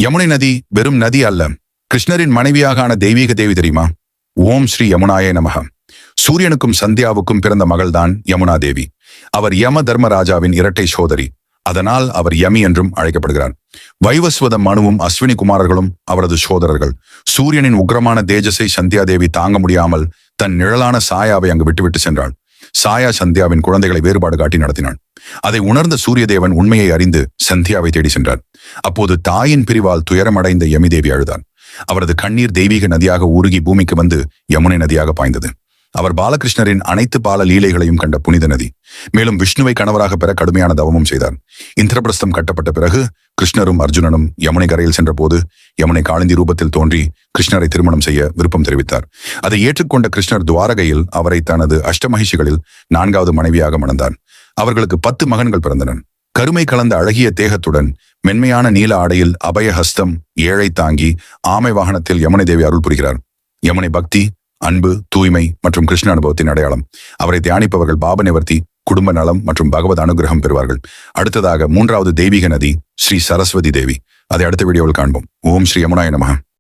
யமுனை நதி வெறும் நதி அல்ல, கிருஷ்ணரின் மனைவியாக ஆன தெய்வீக தேவி தெரியுமா? ஓம் ஸ்ரீ யமுனாயே நமக. சூரியனுக்கும் சந்தியாவுக்கும் பிறந்த மகள்தான் யமுனா தேவி. அவர் யம தர்மராஜாவின் இரட்டை சோதரி. அதனால் அவர் யமி என்றும் அழைக்கப்படுகிறார். வைவஸ்வத மனுவும் அஸ்வினி குமாரர்களும் அவரது சோதரர்கள். சூரியனின் உக்ரமான தேஜஸை சந்தியா தேவி தாங்க முடியாமல் தன் நிழலான சாயாவை அங்கு விட்டுவிட்டு சென்றாள். சாயா சந்தியாவின் குழந்தைகளை வேறுபாடு காட்டி நடத்தினாள். அதை உணர்ந்த சூரிய தேவன் உண்மையை அறிந்து சந்தியாவை தேடி சென்றார். அப்போது தாயின் பிரிவால் துயரமடைந்த யமி தேவி அழுதார். அவரது கண்ணீர் தெய்வீக நதியாக உருகி பூமிக்கு வந்து யமுனை நதியாக பாய்ந்தது. அவர் பாலகிருஷ்ணரின் அனைத்து பால லீலைகளையும் கண்ட புனித நதி. மேலும் விஷ்ணுவை கணவராக பெற கடுமையான தவமும் செய்தார். இந்திரபிரஸ்தம் கட்டப்பட்ட பிறகு கிருஷ்ணரும் அர்ஜுனனும் யமுனை கரையில் சென்ற போது யமுனை காளிந்தி ரூபத்தில் தோன்றி கிருஷ்ணரை திருமணம் செய்ய விருப்பம் தெரிவித்தார். அதை ஏற்றுக்கொண்ட கிருஷ்ணர் துவாரகையில் அவரை தனது அஷ்டமகிஷிகளில் 4வது மனைவியாக மணந்தார். அவர்களுக்கு 10 மகன்கள் பிறந்தனர். கருமை கலந்த அழகிய தேகத்துடன் மென்மையான நீல ஆடையில் அபயஹஸ்தம் ஏழை தாங்கி ஆமை வாகனத்தில் யமுனை தேவி அருள் புரிகிறார். யமுனை பக்தி, அன்பு, தூய்மை மற்றும் கிருஷ்ண அனுபவத்தின் அடையாளம். அவரை தியானிப்பவர்கள் பாப நிவர்த்தி, குடும்ப நலம் மற்றும் பகவத் அனுகிரகம் பெறுவார்கள். அடுத்ததாக 3வது தெய்வீக நதி ஸ்ரீ சரஸ்வதி தேவி. அதை அடுத்த வீடியோவில் காண்போம். ஓம் ஸ்ரீ யமுனாய நமக.